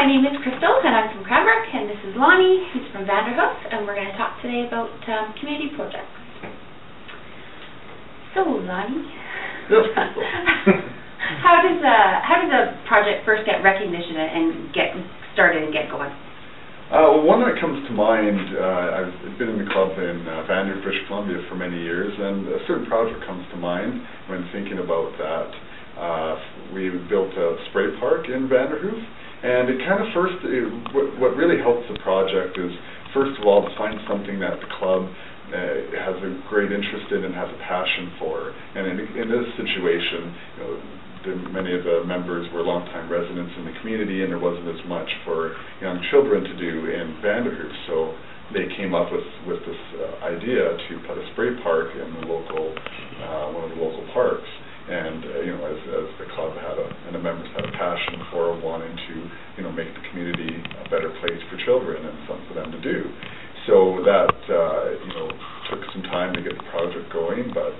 name is Crystal, and I'm from Cranbrook, and this is Lonnie, who's from Vanderhoof, and we're going to talk today about community projects. So, Lonnie, how does a project first get recognition and get started and get going? Well, one that comes to mind, I've been in the club in Vanderhoof, British Columbia for many years, and a certain project comes to mind when thinking about that. We built a spray park in Vanderhoof, and it kind of what really helps the project is, first of all, to find something that the club has a great interest in and has a passion for. And in this situation, many of the members were longtime residents in the community, and there wasn't as much for young children to do in Vanderhoof. So they came up with this idea to put a spray park in the local, one of the local parks. And as the club and the members had a passion for wanting to make the community a better place for children and something for them to do. So that took some time to get the project going, but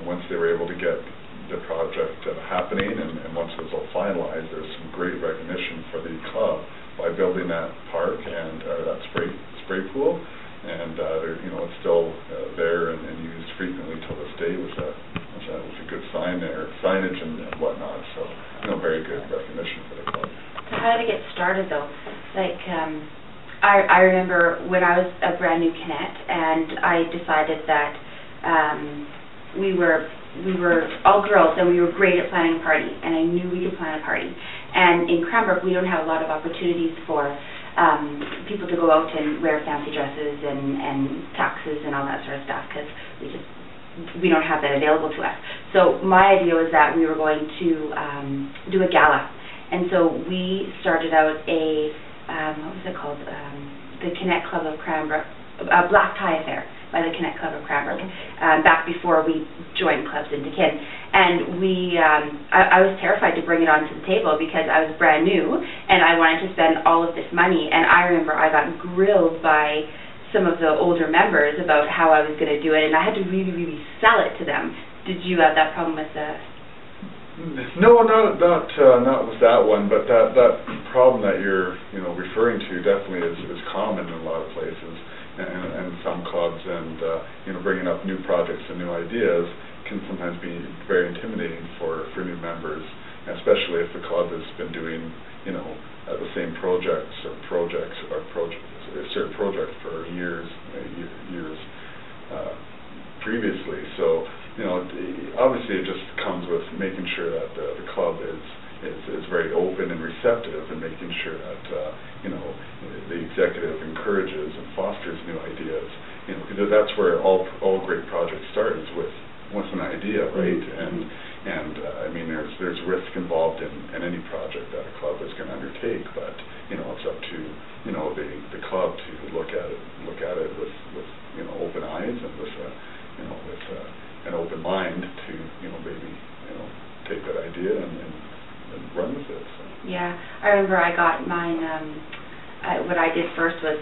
once they were able to get the project happening and once it was all finalized, there was some great recognition for the club by building that park and that spray pool, and it's still there and used frequently till this day with a good signage and whatnot. So very good recognition for the club. So how did it get started though? Like I remember when I was a brand new cadet, and I decided that we were all girls and we were great at planning a party, and I knew we could plan a party. And in Cranbrook, we don't have a lot of opportunities for people to go out and wear fancy dresses and tuxes and all that sort of stuff, because we don't have that available to us. So my idea was that we were going to do a gala, and so we started out a what was it called? The Connect Club of Cranbrook, Black Tie Affair by the Connect Club of Cranbrook, back before we joined clubs in Deakin. And I was terrified to bring it onto the table because I was brand new and I wanted to spend all of this money. And I remember I got grilled by some of the older members about how I was going to do it, and I had to really, really sell it to them. Did you have that problem with the... No, not with that one, but that problem that you're referring to definitely is common in a lot of places and some clubs, and bringing up new projects and new ideas can sometimes be very intimidating for new members, especially if the club has been doing the same certain project for years previously. So obviously it just comes with making sure that the club is very open and receptive, and making sure that the executive encourages and fosters new ideas. Because that's where all great projects start, is with an idea, right? And I mean, there's risk involved in any project that a club is going to undertake, but it's up to the club to look at it with open eyes and with an open mind to maybe take that idea and run with it. So. Yeah, I remember I got mine. What I did first was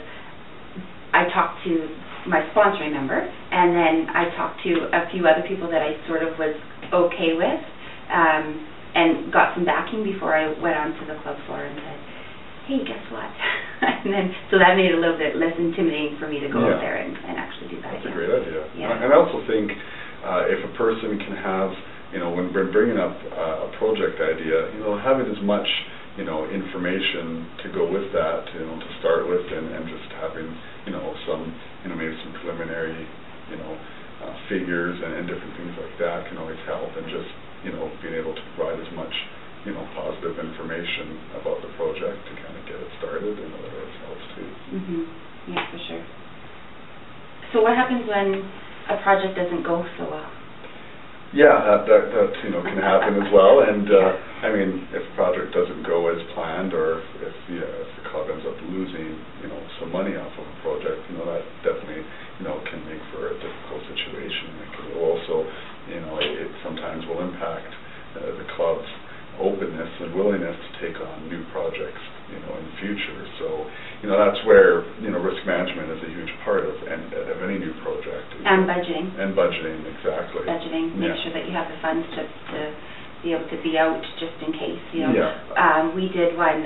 I talked to my sponsoring member, and then I talked to a few other people that I sort of was okay with, and got some backing before I went onto the club floor and said, hey, guess what? And then, so that made it a little bit less intimidating for me to go out there and actually do that. That's a great idea. Yeah. And I also think if a person can have, when we're bringing up a project idea, having as much information to go with that, to start with, and just having, some, maybe some preliminary, figures and different things like that can always help, and just, being able to provide as much, positive information about the project to kind of get it started, and that always helps too. Yeah, for sure. So what happens when a project doesn't go so well? Yeah, that can happen as well, and I mean, if a project doesn't go as planned, or if the club ends up losing some money off of a project, that definitely can make for a difficult situation. It can also it sometimes will impact the club's openness and willingness to take on new projects in the future. So that's where risk management is a huge part of any new project. And budgeting. And budgeting, exactly. Budgeting, make sure that you have the funds to be able to be out just in case, you know. Yeah. We did one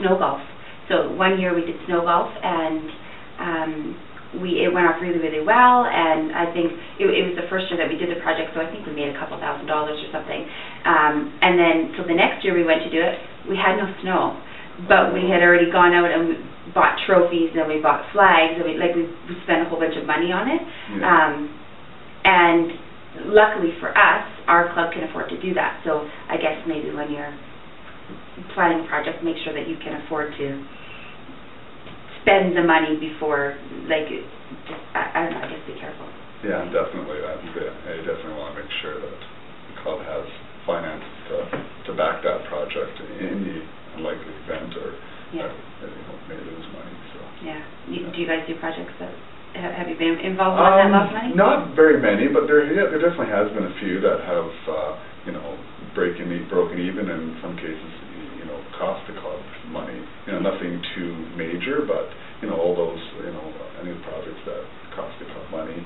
snow golf. So one year we did snow golf, and it went off really, really well, and I think it was the first year that we did the project, so I think we made a couple $1,000 or something. And then, so the next year we went to do it, we had no snow, but we had already gone out and we bought trophies, and we bought flags, and we spent a whole bunch of money on it. Yeah. And luckily for us, our club can afford to do that, so I guess maybe when you're planning a project, make sure that you can afford to spend the money before, like, I don't know, I guess be careful. Yeah, definitely. I definitely want to make sure that the club has finances to back that project in the unlikely event, or yeah. May lose money. So. Yeah. Do you guys do projects that have you been involved in that lost money? Not very many, but there definitely has been a few that have broken even, and in some cases cost the club money. Nothing too major, but all those any projects that cost the club money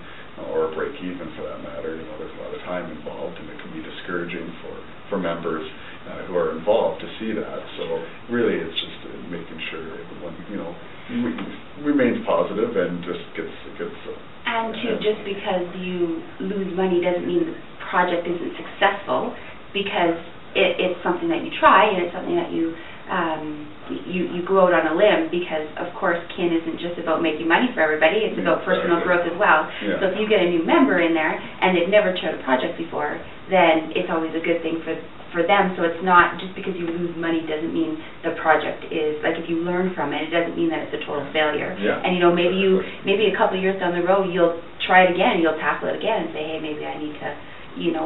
or break even for that matter. There's a lot of time involved, and it can be discouraging for members who are involved to see that. So really, it's just making sure everyone remains positive and just gets. And just because you lose money doesn't mean the project isn't successful, because it's something that you try, and it's something that you go out on a limb, because of course Kin isn't just about making money for everybody, it's about personal growth as well. Yeah. So if you get a new member in there and they've never tried a project before, then it's always a good thing for them. So it's not just because you lose money doesn't mean the project is, like, if you learn from it, it doesn't mean that it's a total failure. Yeah. And maybe a couple of years down the road you'll try it again, you'll tackle it again and say, hey, maybe I need to,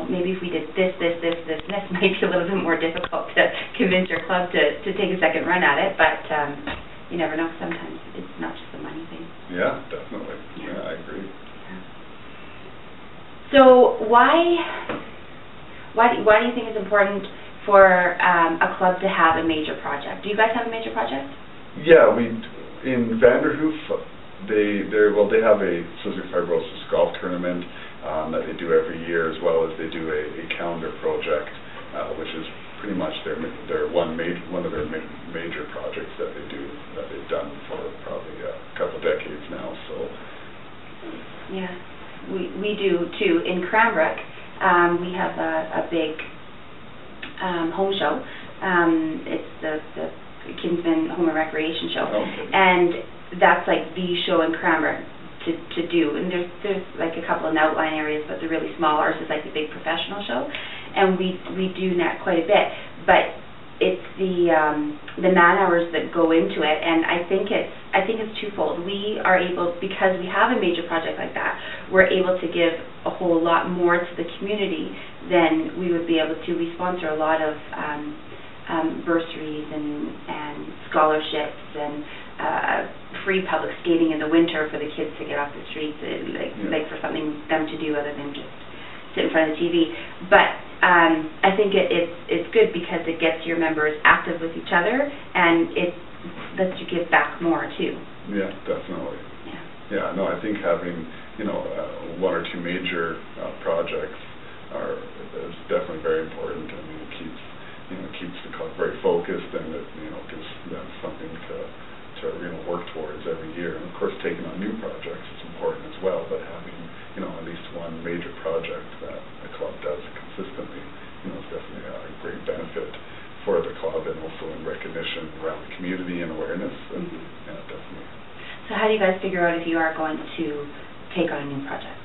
maybe if we did this might be a little bit more difficult to convince your club to take a second run at it, but you never know. Sometimes it's not just a money thing. Yeah, definitely. Yeah, I agree. Yeah. So why do you think it's important for a club to have a major project? Do you guys have a major project? Yeah, in Vanderhoof, they have a cystic fibrosis golf tournament that they do every year, as well as they do a calendar project, which is pretty much one of their major projects that they've done for probably a couple decades now. So yeah, we do too. In Cranbrook, we have a big home show. It's the Kinsman Home and Recreation Show, and that's like the show in Cranbrook to do. And there's like a couple in outline areas, but they're really small. Ours is like the big professional show, and we do that quite a bit. But it's the man hours that go into it, and I think it's twofold. We are able, because we have a major project like that, we're able to give a whole lot more to the community than we would be able to. We sponsor a lot of bursaries and scholarships and free public skating in the winter for the kids to get off the streets, like for something them to do other than just sit in front of the TV. But I think it's good because it gets your members active with each other, and it lets you give back more too. Yeah, definitely. Yeah. No, I think having one or two major projects is definitely very important. I mean, it keeps the club very focused, and it gives them something to work towards every year. And of course, taking on new projects is important as well, but having at least one major project that the club does consistently is definitely a great benefit for the club, and also in recognition around the community and awareness. And, yeah, definitely. So how do you guys figure out if you are going to take on a new project?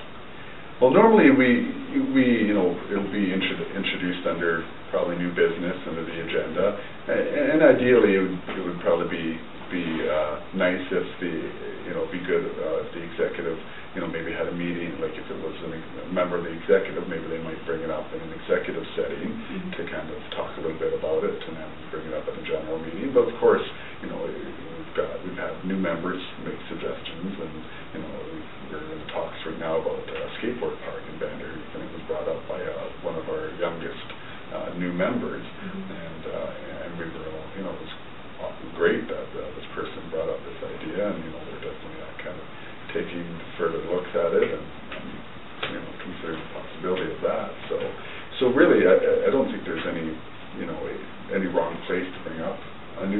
Well, normally it'll be introduced under probably new business under the agenda, and ideally it would probably be nice if be good if the executive maybe had a meeting, like if it was a member of the executive, maybe they might bring it up in an executive setting to kind of talk a little bit about it, and then bring it up at a general meeting. But of course, we've had new members make suggestions, and we're in talks right now about a skateboard park in Vanderhoof, and it was brought up by one of our youngest new members, and we were all, it was great that this person brought up this idea, and they're definitely kind of taking further looks at it and considering the possibility of that. So really, I don't think there's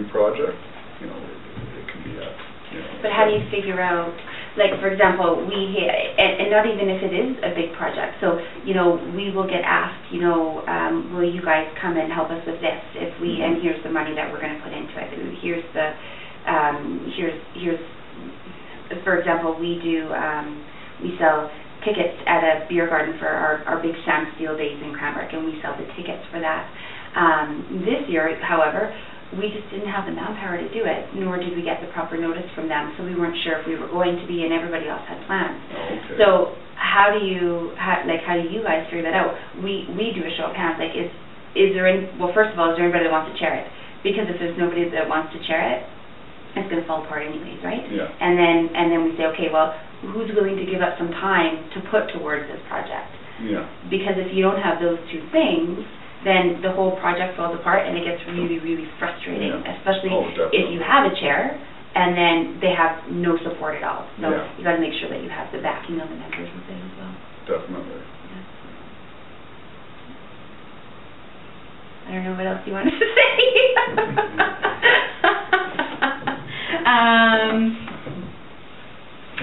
new project, you know, it can be at, you know. But how do you figure out, like, for example, and not even if it is a big project, so, you know, we will get asked, you know, will you guys come and help us with this if we, and here's the money that we're going to put into it, and here's the, for example, we sell tickets at a beer garden for our big Sam Steele Days in Cranbrook, and we sell the tickets for that. This year, however, we just didn't have the manpower to do it, nor did we get the proper notice from them, so we weren't sure if we were going to be, and everybody else had plans. Oh, okay. So how do you guys figure that out? We do a show of hands, like, is there any, well, first of all, is there anybody that wants to chair it? Because if there's nobody that wants to chair it, it's going to fall apart anyways, right? Yeah. And then we say, okay, well, who's willing to give up some time to put towards this project? Yeah. Because if you don't have those two things, then the whole project falls apart, and it gets really, really frustrating, especially if you have a chair and then they have no support at all. So you got to make sure that you have the backing of the members with it as well. Definitely. I don't know what else you wanted to say.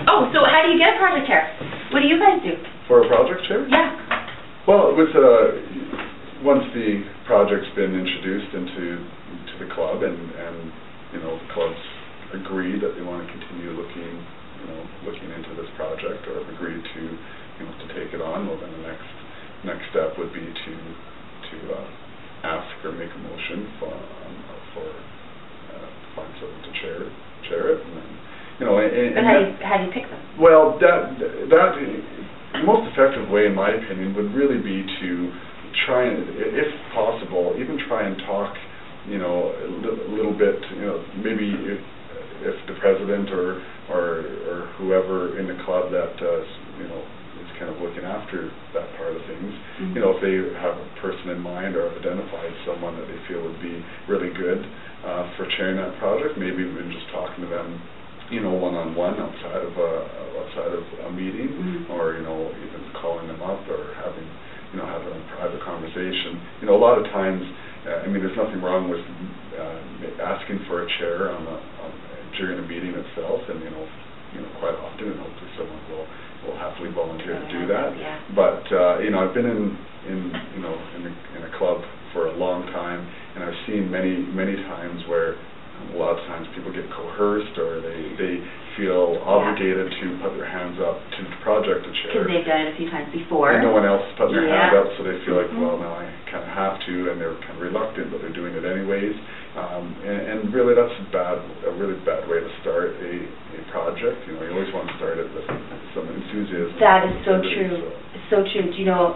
Oh, so how do you get a project chair? What do you guys do? For a project chair? Yeah. Well, with once the project's been introduced into the club, and you know, the club's agreed that they want to continue looking into this project, or have agreed to, you know, to take it on, well, then the next step would be to ask or make a motion for find someone to chair it, and then, you know. But how do you pick them? Well, that the most effective way, in my opinion, would really be to try and, if possible, even try and talk, you know, a little bit, you know, maybe if the president or whoever in the club that you know, is kind of looking after that part of things, you know, if they have a person in mind or have identified someone that they feel would be really good for chairing that project, maybe even just talking to them, you know, one-on-one outside of a meeting, or, you know, even calling them up or having a private conversation. You know, a lot of times, I mean, there's nothing wrong with asking for a chair during a meeting itself, and you know, quite often, and hopefully someone will happily volunteer to do that. Yeah. But you know, I've been in a club for a long time, and I've seen many times where a lot of times people get coerced, or they feel obligated to put their hands up to the project to chair. Because they've done it a few times before. And no one else put their hand up, so they feel like, well, now I kind of have to, and they're kind of reluctant, but they're doing it anyways. And really, that's a really bad way to start a project. You know, you always want to start it with some enthusiasm. That is so true. So true. Do you know,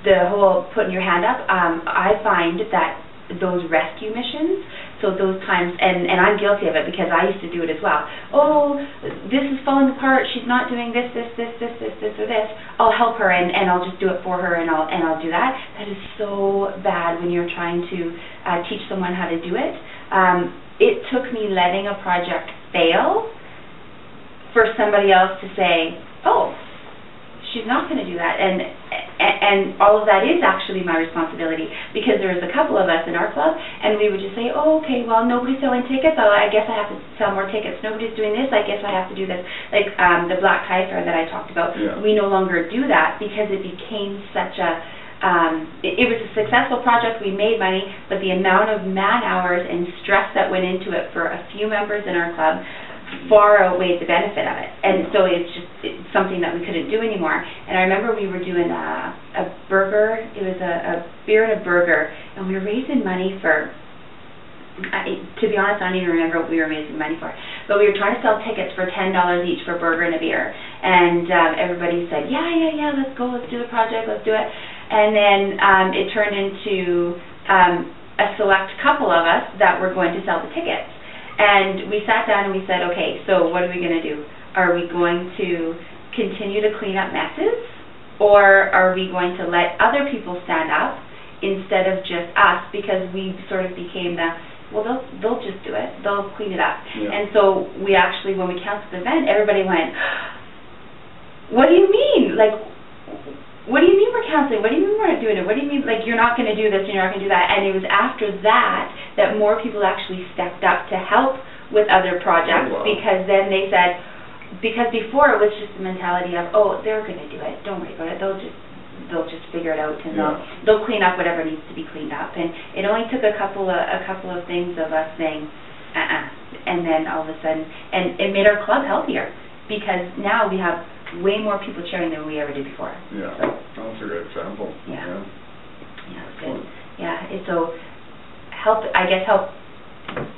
the whole putting your hand up, I find that those rescue missions, so those times, and I'm guilty of it because I used to do it as well. Oh, this is falling apart, she's not doing this, or this. I'll help her, and I'll just do it for her, and I'll do that. That is so bad when you're trying to teach someone how to do it. It took me letting a project fail for somebody else to say, oh, she's not going to do that, and all of that is actually my responsibility, because there was a couple of us in our club, and we would just say, oh, okay, well, nobody's selling tickets, oh, I guess I have to sell more tickets. Nobody's doing this, I guess I have to do this. Like the Black Tie Fair that I talked about, we no longer do that because it became such a it was a successful project, we made money, but the amount of man-hours and stress that went into it for a few members in our club far outweighed the benefit of it, and so it's something that we couldn't do anymore. And I remember we were doing a burger, it was a beer and a burger, and we were raising money for, to be honest, I don't even remember what we were raising money for, but we were trying to sell tickets for $10 each for a burger and a beer, and everybody said, yeah, let's go, let's do the project, let's do it. And then it turned into a select couple of us that were going to sell the tickets. And we sat down and we said, okay, so what are we going to do? Are we going to continue to clean up messes, or are we going to let other people stand up instead of just us? Because we sort of became the, well, they'll just do it. They'll clean it up. Yeah. And so we actually, when we canceled the event, everybody went, what do you mean? Like, what do you mean we're canceling? What do you mean we're not doing it? What do you mean, like, you're not going to do this and you're not going to do that? And it was after that that more people actually stepped up to help with other projects, Oh, wow. because then they said, because before it was just the mentality of, oh, they're going to do it, don't worry about it, they'll just figure it out, and they'll clean up whatever needs to be cleaned up. And it only took a couple of things of us saying, and then all of a sudden, and it made our club healthier, because now we have way more people cheering than we ever did before. Yeah, So, that's a great example. Yeah, it's good. Yeah, it's so help.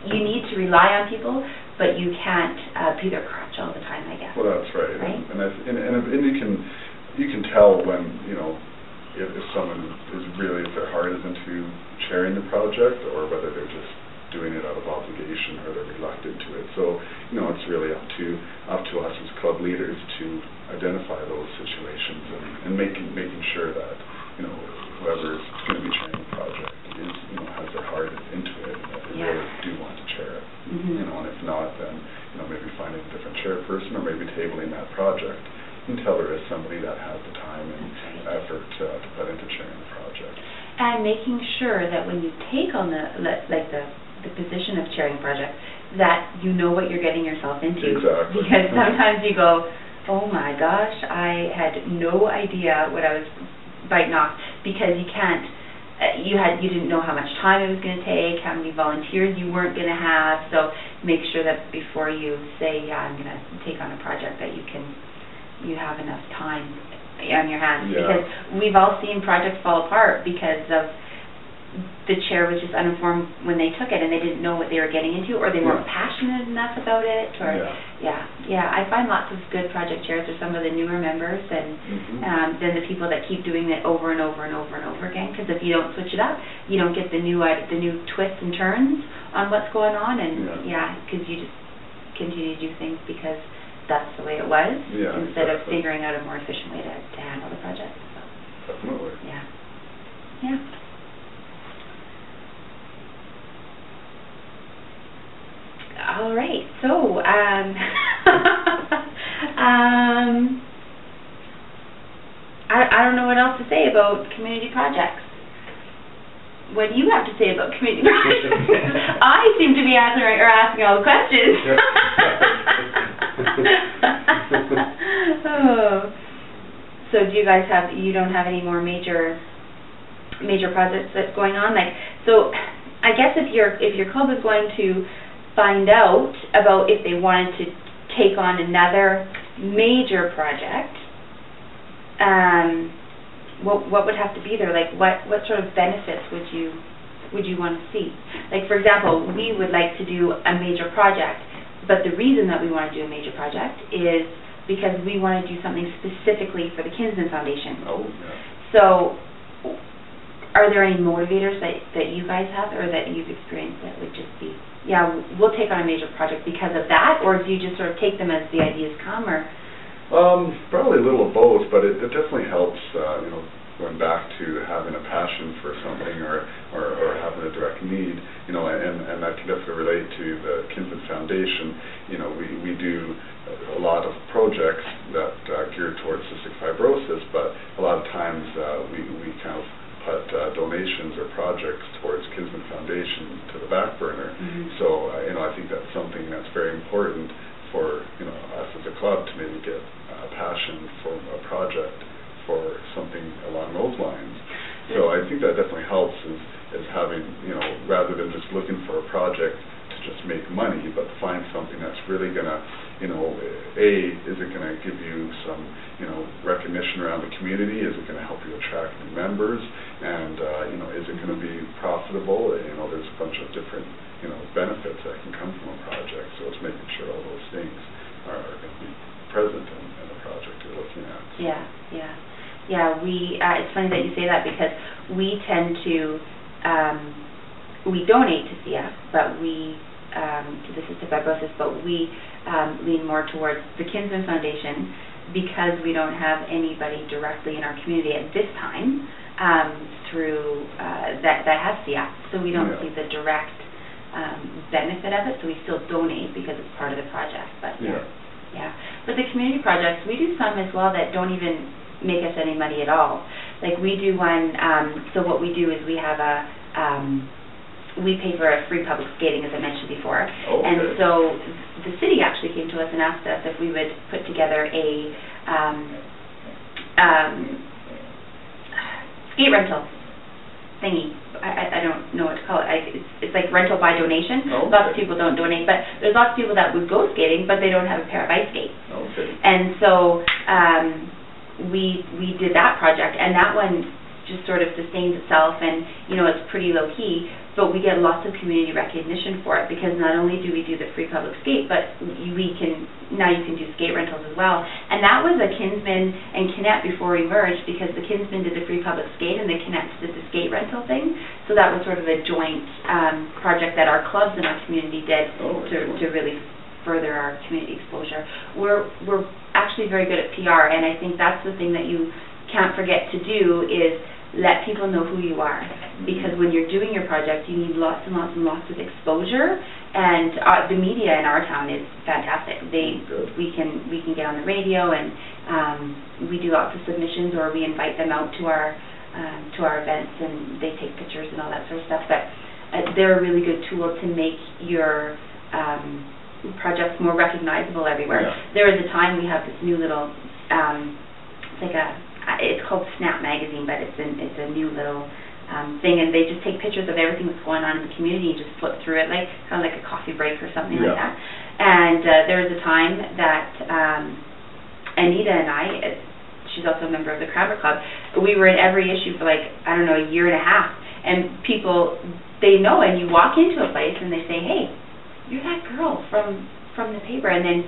You need to rely on people, but you can't be their crutch all the time, I guess. Well, that's right. Right? And you can tell when, if someone is really, if their heart is into chairing the project, or whether they're just doing it out of obligation or they're reluctant to it. So, it's really up to us as club leaders to identify those situations and making sure that, whoever is going to be chairing the project is, has their heart into it, and that they really do want to chair it. Mm-hmm. And if not, then, maybe finding a different chairperson, or maybe tabling that project until there is somebody that has the time and effort to put into chairing the project. And making sure that when you take on the position of chairing project, that you know what you're getting yourself into. Exactly. Because sometimes you go, oh my gosh, I had no idea what I was biting off, because you can't, you didn't know how much time it was going to take, how many volunteers you weren't going to have. So make sure that before you say, yeah, I'm going to take on a project, that you have enough time on your hands. Yeah. Because we've all seen projects fall apart because of the chair was just uninformed when they took it, and they didn't know what they were getting into, or they weren't passionate enough about it, or I find lots of good project chairs are some of the newer members, and then the people that keep doing it over and over and over and over again, because if you don't switch it up, you don't get the new twists and turns on what's going on, and because you just continue to do things because that's the way it was, instead of figuring out a more efficient way to handle the project. So. Definitely. Yeah. All right, so I don't know what else to say about community projects. What do you have to say about community projects? I seem to be asking all the questions. Oh. So do you guys you don't have any more major projects that's going on? So I guess if your club is going to find out about if they wanted to take on another major project, what would have to be there? Like what sort of benefits would you want to see? Like, for example, we would like to do a major project, but the reason that we want to do a major project is because we want to do something specifically for the Kinsman Foundation. Oh, yeah. So are there any motivators that you guys have, or that you've experienced, that would just be, yeah, we'll take on a major project because of that, or do you just sort of take them as the ideas come, or? Probably a little of both, but it definitely helps, going back to having a passion for something, or having a direct need, and that can definitely relate to the Kinsman Foundation. We do a lot of projects that geared towards cystic fibrosis, but a lot of times we kind of put donations or projects towards Kinsman Foundation to the back burner. Mm-hmm. So I think that's something that's very important for us as a club to maybe get a passion for a project for something along those lines. So I think that definitely helps is having, rather than just looking for a project to just make money, but find something that's really going to, is it going to give you some, recognition around the community? Is it going to help you attract new members? And, is it going to be profitable? There's a bunch of different, benefits that can come from a project. So it's making sure all those things are going to be present in the project you're looking at. Yeah, it's funny that you say that, because we tend to, we donate to CF, but to the cystic fibrosis, but we lean more towards the Kinsman Foundation, because we don't have anybody directly in our community at this time through that has CF, so we don't see the direct benefit of it, so we still donate because it's part of the project. But but the community projects, we do some as well that don't even make us any money at all. Like we do one, so what we do is we have we pay for a free public skating, as I mentioned before. Okay. And so the city actually came to us and asked us if we would put together a skate rental thingy. I don't know what to call it. It's like rental by donation. Okay. Lots of people don't donate, but there's lots of people that would go skating, but they don't have a pair of ice skates. Okay. And so we did that project, and that one just sort of sustains itself, and it's pretty low key, but we get lots of community recognition for it, because not only do we do the free public skate, but now you can do skate rentals as well. And that was a Kinsman and Kinnett before we merged, because the Kinsman did the free public skate and the Kinnett did the skate rental thing. So that was sort of a joint project that our clubs in our community did to really further our community exposure. We're actually very good at PR, and I think that's the thing that you can't forget to do, is let people know who you are, because when you're doing your project, you need lots and lots and lots of exposure, and the media in our town is fantastic. We can get on the radio, and we do lots of submissions, or we invite them out to our events, and they take pictures and all that sort of stuff. But they're a really good tool to make your projects more recognizable everywhere. Yeah. There is a time we have this new little it's called Snap Magazine, but it's a new little thing, and they just take pictures of everything that's going on in the community and just flip through it, like kind of like a coffee break or something like that. And there was a time that Anita and I, she's also a member of the Crabber Club, we were in every issue for a year and a half, and people, they know, and you walk into a place and they say, hey, you're that girl from the paper, and then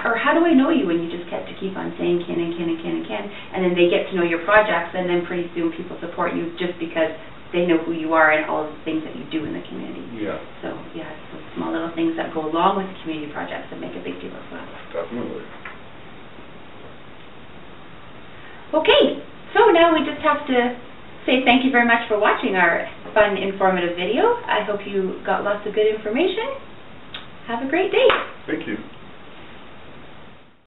or how do I know you? And you just get to keep on saying Ken and Ken and Ken and Ken, and then they get to know your projects, and then pretty soon people support you just because they know who you are and all of the things that you do in the community. Yeah. So yeah, it's those small little things that go along with the community projects that make a big deal as well. Definitely. Okay, so now we just have to say thank you very much for watching our fun, informative video. I hope you got lots of good information. Have a great day. Thank you.